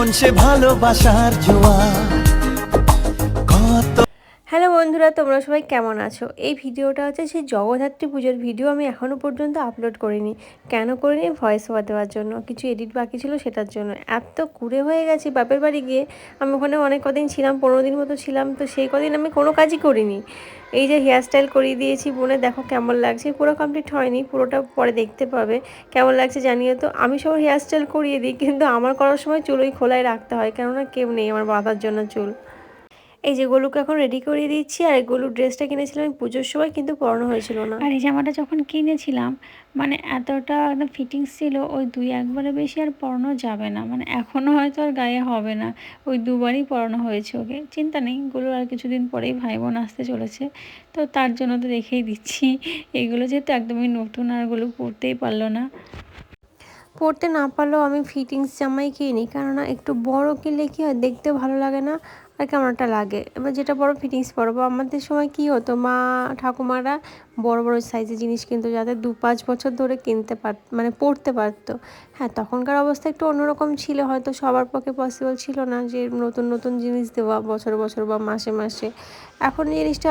এমন সে ভালোবাসার জোয়ার কত। হ্যালো বন্ধুরা, তোমরা সবাই কেমন আছো? এই ভিডিওটা হচ্ছে সেই জগদ্ধাত্রী পুজোর ভিডিও। আমি এখনও পর্যন্ত আপলোড করিনি। কেন করিনি? ভয়েস ওভার দেওয়ার জন্য, কিছু এডিট বাকি ছিল সেটার জন্য। এত কুড়ে হয়ে গেছি বাপের বাড়ি গিয়ে। আমি ওখানে অনেক কদিন ছিলাম, 15 দিন মতো ছিলাম, তো সেই কদিন আমি কোনো কাজই করিনি। এই যে হেয়ার স্টাইল করিয়ে দিয়েছি বোনে, দেখো কেমন লাগছে। পুরো কমপ্লিট হয়নি, পুরোটা পরে দেখতে পাবে কেমন লাগছে জানিয়ে। তো আমি সব হেয়ার স্টাইল করিয়ে দিই, কিন্তু আমার করার সময় চুলোই খোলাই রাখতে হয়, কেননা কেউ নেই আমার বাঁধার জন্য চুল। এই যে গোলুকে এখন রেডি করিয়ে দিচ্ছি। আর এই গোলুর ড্রেসটা কিনেছিলাম আমি পুজোর সময়, কিন্তু পরানো হয়েছিল না। আর এই জামাটা যখন কিনেছিলাম মানে এতটা একদম ফিটিংস ছিল, ওই 2-1বারের বেশি আর পরানো যাবে না, মানে এখনও হয়তো আর গায়ে হবে না। ওই 2বারই পরানো হয়েছে ওকে। চিন্তা নেই, এগুলো আর কিছুদিন পরেই ভাই বোন আসতে চলেছে, তো তার জন্য তো রেখেই দিচ্ছি। এগুলো যেহেতু একদমই নতুন, আর ওগুলো পরতেই পারলো না। পরতে না পারলেও আমি ফিটিংস জামাই কিনি, কেননা একটু বড় কিনলে কী হয়, দেখতে ভালো লাগে না আর কেমন একটা লাগে। এবার যেটা বড় ফিটিংস পরবো। আমাদের সময় কী হতো, মা ঠাকুমারা বড় বড় সাইজের জিনিস কিনতো, যাতে 2-5 বছর ধরে কিনতে মানে পরতে পারতো। হ্যাঁ, তখনকার অবস্থা একটু অন্যরকম ছিল, হয়তো সবার পক্ষে পসিবল ছিল না যে নতুন নতুন জিনিস দেওয়া বছর বছর বা মাসে মাসে। এখন জিনিসটা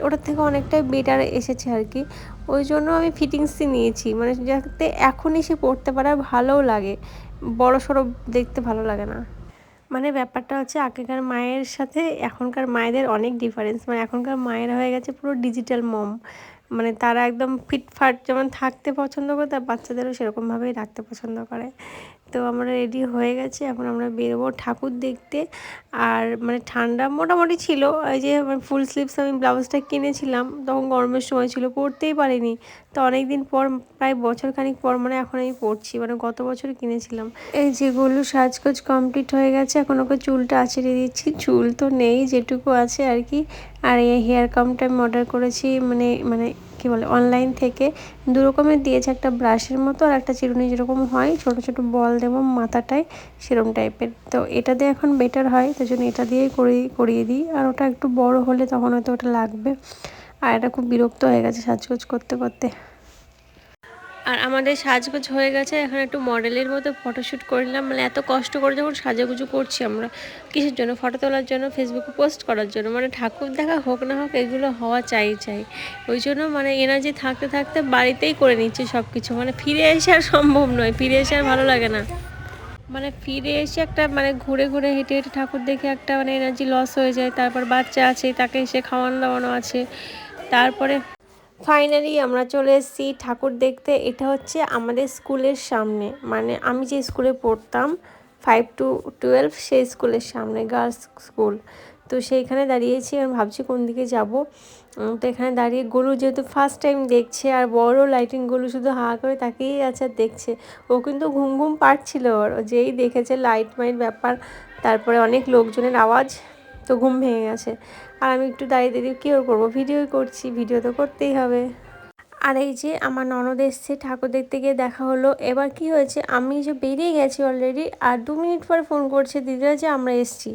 ওটার থেকে অনেকটাই বেটার এসেছে আর কি। ওই জন্য আমি ফিটিংসই নিয়েছি, মানে যাতে এখনই সে পরতে পারে, আর ভালোও লাগে। বড় সড়ো দেখতে ভালো লাগে না। মানে ব্যাপারটা হচ্ছে, আগেকার মায়ের সাথে এখনকার মায়েদের অনেক ডিফারেন্স। মানে এখনকার মায়েরা হয়ে গেছে পুরো ডিজিটাল মম। মানে তারা একদম ফিটফাট যেমন থাকতে পছন্দ করে, তার বাচ্চাদেরও সেরকমভাবেই রাখতে পছন্দ করে। তো আমরা রেডি হয়ে গেছি, এখন আমরা বেরোবো ঠাকুর দেখতে। আর মানে ঠান্ডা মোটামুটি ছিল। এই যে ফুল স্লিভস আমি ব্লাউজটা কিনেছিলাম, তখন গরমের সময় ছিল, পরতেই পারিনি। তো অনেক দিন পর, প্রায় বছরখানিক পর, মানে এখন আমি পরছি, মানে গত বছর কিনেছিলাম। এই যেগুলো সাজগোজ কমপ্লিট হয়ে গেছে, এখন ওকে চুলটা আঁচড়ে দিচ্ছি। চুল তো নেই, যেটুকু আছে আর কি। আর এই হেয়ার কামটা আমি অর্ডার করেছি, মানে মানে কী বলে, অনলাইন থেকে। 2 রকমের দিয়েছে, একটা ব্রাশের মতো আর একটা চিরুনি যেরকম হয়, ছোট ছোট বল দেবো মাথাটায়, সেরকম টাইপের। তো এটা দিয়ে এখন বেটার হয়, তাই জন্য এটা দিয়েই করিয়ে দিই। আর ওটা একটু বড় হলে তখন হয়তো ওটা লাগবে। আর এটা খুব বিরক্ত হয়ে গেছে সাজগোজ করতে করতে। আর আমাদের সাজগোজ হয়ে গেছে, এখন একটু মডেলের মতো ফটোশ্যুট করে নিলাম। মানে এত কষ্ট করে যখন সাজাগুজু করছি আমরা, কিসের জন্য? ফটো তোলার জন্য, ফেসবুকে পোস্ট করার জন্য। মানে ঠাকুর দেখা হোক না হোক, এগুলো হওয়া চাই। ওই জন্য মানে এনার্জি থাকতে থাকতে বাড়িতেই করে নিচ্ছি সব কিছু। মানে ফিরে এসে আর সম্ভব নয়, ফিরে এসে আর ভালো লাগে না। মানে ফিরে এসে একটা মানে ঘুরে ঘুরে হেঁটে হেঁটে ঠাকুর দেখে একটা মানে এনার্জি লস হয়ে যায়। তারপর বাচ্চা আছে, তাকে এসে খাওয়ানো দাওয়ানো আছে। তারপরে ফাইনালি আমরা চলে এসেছি ঠাকুর দেখতে। এটা হচ্ছে আমাদের স্কুলের সামনে, মানে আমি যে স্কুলে পড়তাম 5 to 12, সেই স্কুলের সামনে, গার্লস স্কুল। তো সেইখানে দাঁড়িয়েছি, আমি ভাবছি কোন দিকে যাব। তো এখানে দাঁড়িয়ে গলু যেহেতু ফার্স্ট টাইম দেখছে, আর বড় লাইটিং, গলু শুধু হাঁ করে তাকিয়েই আছে আর দেখছে। ও কিন্তু ঘুম ঘুম পাচ্ছিল, ওর যেই দেখেছে লাইট মাইট ব্যাপার, তারপরে অনেক লোকজনের আওয়াজ, তো ঘুম ভেঙে গেছে। আর আমি একটু দাঁড়িয়ে দাঁড়িয়ে কী ওর করবো, ভিডিওই করছি, ভিডিও তো করতেই হবে। আর এই যে আমার ননদ এসছে, ঠাকুর দেখতে গিয়ে দেখা হলো। এবার কি হয়েছে, আমি যে বেরিয়ে গেছি অলরেডি, আর 2 মিনিট পরে ফোন করছে দিদিরা যে আমরা এসছি।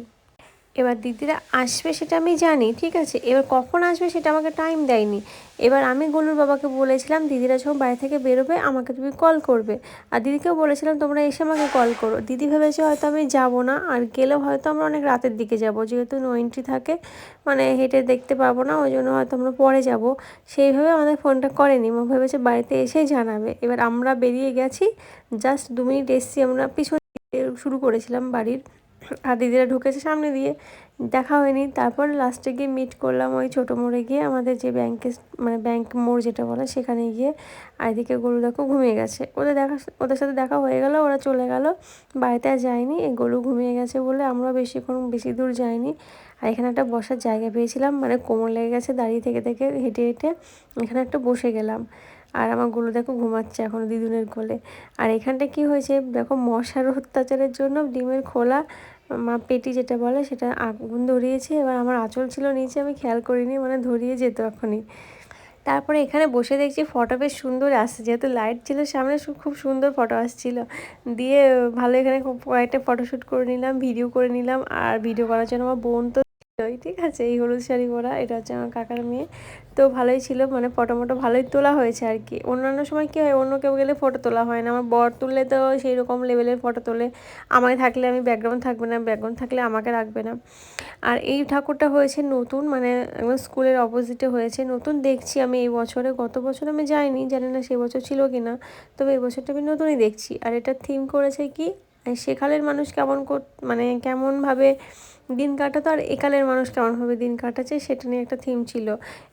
এবার দিদিরা আসবে সেটা আমি জানি, ঠিক আছে। এবার কখন আসবে সেটা আমাকে টাইম দেয়নি। এবার আমি গলুর বাবাকে বলেছিলাম, দিদিরা যখন বাড়ি থেকে বেরোবে আমাকে তুমি কল করবে। আর দিদিকেও বলেছিলাম তোমরা এসে আমাকে কল করো। দিদি ভেবেছে হয়তো আমি যাব না, আর গেলেও হয়তো আমরা অনেক রাতের দিকে যাব, যেহেতু নো এন্ট্রি থাকে, মানে হেঁটে দেখতে পাবো না, ওই জন্য হয়তো আমরা পরে যাব। সেইভাবে আমাদের ফোনটা করেনি, ও ভেবেছে বাড়িতে এসেই জানাবে। এবার আমরা বেরিয়ে গেছি, জাস্ট 2 মিনিট এসছি, আমরা পিছনে শুরু করেছিলাম বাড়ির। আর দিদিরা ঢুকেছে সামনে দিয়ে, দেখা হয়নি। তারপর লাস্টে গিয়ে মিট করলাম ওই ছোটো মোড়ে গিয়ে, আমাদের যে ব্যাংকে, মানে ব্যাংক মোড় যেটা বলে, সেখানে গিয়ে। আর এদিকে গরু দেখো ঘুমিয়ে গেছে, ওদের সাথে দেখা হয়ে গেল, ওরা চলে গেল, বাড়িতে আর যায়নি। এই গরু ঘুমিয়ে গেছে বলে আমরা বেশি দূর যাইনি। আর এখানে একটা বসার জায়গা পেয়েছিলাম, মানে কোমর লেগে গেছে দাঁড়িয়ে থেকে থেকে, হেঁটে হেঁটে এখানে একটা বসে গেলাম। আর আমার গরু দেখো ঘুমাচ্ছে এখনও দিদুনের কোলে। আর এখানটা কি হয়েছে দেখো, মশার অত্যাচারের জন্য ডিমের খোলা, মা পেটি যেটা বলে, সেটা আগুন ধরিয়েছে। এবার আমার আঁচল ছিল নিচে, আমি খেয়াল করিনি, মানে ধরিয়ে যেত এখনই। তারপরে এখানে বসে দেখছি ফটো বেশ সুন্দর আসছে, যেহেতু লাইট ছিল সামনে, খুব সুন্দর ফটো আসছিলো। দিয়ে ভালো এখানে কয়েকটা ফটোশ্যুট করে নিলাম, ভিডিও করে নিলাম। আর ভিডিও করার জন্য আমার বোন তো ওই ঠিক আছে, এই হলুদ শাড়ি পরা, এটা হচ্ছে আমার কাকার মেয়ে। তো ভালোই ছিল, মানে ফটো মটো ভালোই তোলা হয়েছে আর কি। অন্যান্য সময় কী হয়, অন্য কেউ গেলে ফটো তোলা হয় না, আমার বর তুললে তো সেই রকম লেভেলের ফটো তোলে। আমায় থাকলে আমি ব্যাকগ্রাউন্ড থাকবে না, ব্যাকগ্রাউন্ড থাকলে আমাকে রাখবে না। আর এই ঠাকুরটা হয়েছে নতুন, মানে একদম স্কুলের অপোজিটে হয়েছে নতুন, দেখছি আমি এই বছরে। গত বছর আমি যাইনি, জানি না সে বছর ছিল কি না, তবে এই বছরটা আমি নতুনই দেখছি। আর এটা থিম করেছে কি, সেকালের মানুষ কেমন মানে কেমনভাবে দিন কাটাতো আর একালের মানুষ কেমনভাবে দিন কাটাচ্ছে সেটা নিয়ে একটা থিম ছিল।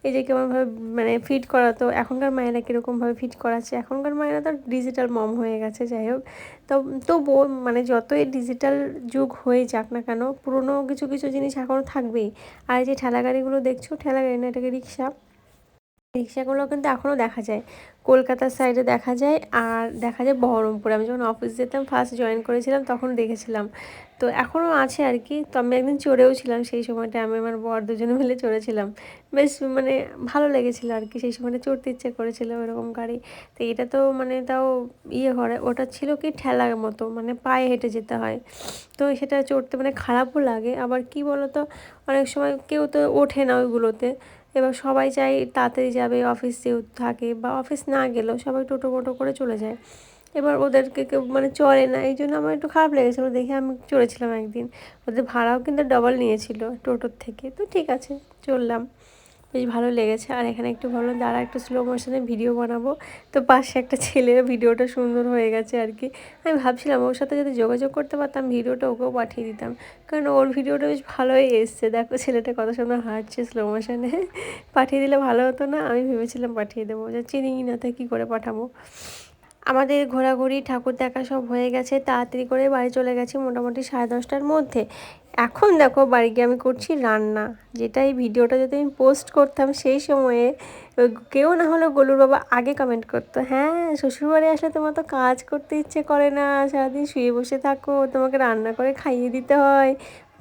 এই যে কেমনভাবে মানে ফিট করাতো, এখনকার মায়েরা কীরকমভাবে ফিট করাচ্ছে, এখনকার মায়েরা তো ডিজিটাল মম হয়ে গেছে। যাই হোক, তবুও মানে যতই ডিজিটাল যুগ হয়ে যাক না কেন, পুরনো কিছু কিছু জিনিস এখনও থাকবেই। আর এই যে ঠেলা গাড়িগুলো দেখছো, ঠেলা গাড়ি না, এটাকে রিক্সা, রিক্সাগুলো কিন্তু এখনও দেখা যায়, কলকাতার সাইডে দেখা যায়, আর দেখা যায় বহরমপুরে। আমি যখন অফিস যেতাম ফার্স্ট জয়েন করেছিলাম তখন দেখেছিলাম, তো এখনও আছে আর কি। তো আমি একদিন চড়েও ছিলাম, সেই সময়টা আমি আমার বর দুজনে মিলে চড়েছিলাম। বেশ মানে ভালো লেগেছিলো আর কি, সেই সময়টা চড়তে ইচ্ছে করেছিল ওরকম গাড়ি। তো এটা তো মানে তাও ইয়ে করে, ওটা ছিল কি ঠেলার মতো, মানে পায়ে হেঁটে যেতে হয়। তো সেটা চড়তে মানে খারাপও লাগে, আবার কি বলো তো, অনেক সময় কেউ তো ওঠে না ওইগুলোতে। এবার সবাই চাই তাড়াতাড়ি যাবে, অফিসেও থাকে বা অফিস না গেলেও সবাই টোটো মোটো করে চলে যায়। এবার ওদেরকে কেউ মানে চড়ে না, এই জন্য আমার একটু খারাপ লেগেছিলো দেখে। আমি চড়েছিলাম একদিন, ওদের ভাড়াও কিন্তু ডবল নিয়েছিল টোটোর থেকে। তো ঠিক আছে, চললাম, বেশ ভালো লেগেছে। আর এখানে একটু ভাবলাম দাঁড়া একটু স্লো মোশনে ভিডিও বানাবো, তো পাশে একটা ছেলের ভিডিওটা সুন্দর হয়ে গেছে আর কি। আমি ভাবছিলাম ওর সাথে যদি যোগাযোগ করতে পারতাম, ভিডিওটা ওকেও পাঠিয়ে দিতাম, কারণ ওর ভিডিওটা বেশ ভালোই এসছে। দেখো ছেলেটা কত সুন্দর হাঁটছে স্লো মোশনে, পাঠিয়ে দিলে ভালো হতো না? আমি ভেবেছিলাম পাঠিয়ে দেবো, যে চিনিই না তো কী করে পাঠাবো। আমাদের ঘোরাঘুরি ঠাকুর দেখা সব হয়ে গেছে, তাড়াতাড়ি করে বাড়ি চলে গেছি মোটামুটি 10:30টার মধ্যে। এখন দেখো বাড়ি গিয়ে আমি করছি রান্না, যেটা এই ভিডিওটা যদি আমি পোস্ট করতাম সেই সময়ে, কেউ না হলেও গোলুর বাবা আগে কমেন্ট করতো, হ্যাঁ শ্বশুরবাড়ি আসলে তোমার তো কাজ করতে ইচ্ছে করে না, সারাদিন শুয়ে বসে থাকো, তোমাকে রান্না করে খাইয়ে দিতে হয়।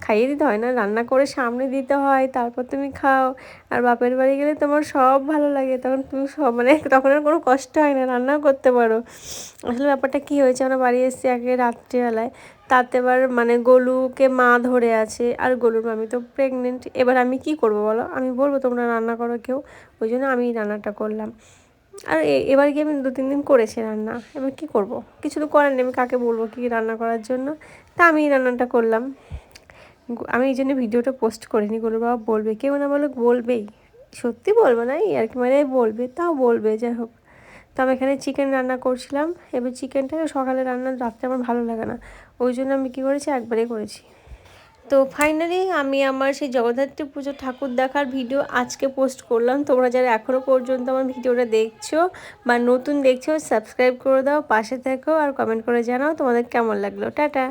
খাইয়ে দিতে হয় না, রান্না করে সামনে দিতে হয়, তারপর তুমি খাও। আর বাপের বাড়ি গেলে তোমার সব ভালো লাগে, তখন তুমি সব মানে তখন আর কোনো কষ্ট হয় না, রান্নাও করতে পারো। আসলে ব্যাপারটা কী হয়েছে, আমরা বাড়ি এসেছি আগে রাত্রিবেলায়, তাতে এবার মানে গোলুকে মা ধরে আছে, আর গোলুর মামি তো প্রেগনেন্ট। এবার আমি কি করব বলো, আমি বলবো তোমরা রান্না করো কেউ? ওই জন্য আমি রান্নাটা করলাম। আর এবার গিয়ে আমি 2-3 দিন করেছি রান্না, এবার কি করব, কিছু তো করার নেই, আমি কাকে বলবো কি রান্না করার জন্য? তা আমি রান্নাটা করলাম। আমি এই জন্য ভিডিওটা পোস্ট করিনি, গোলুর বাবা বলবে, কেউ না বলুক বলবেই, সত্যি বলবো না এই আর কি, মানে বলবে, তাও বলবে। যাই হোক, তো আমি এখানে চিকেন রান্না করছিলাম। এবার চিকেনটা সকালে রান্না, রাত্রে আমার ভালো লাগে না, ওই জন্য আমি কী করেছি একবারেই করেছি। তো ফাইনালি আমি আমার সেই জগদ্ধাত্রী পুজো ঠাকুর দেখার ভিডিও আজকে পোস্ট করলাম। তোমরা যারা এখনও পর্যন্ত আমার ভিডিওটা দেখছো বা নতুন দেখছো, সাবস্ক্রাইব করে দাও, পাশে থেকো, আর কমেন্ট করে জানাও তোমাদের কেমন লাগলো। টাটা।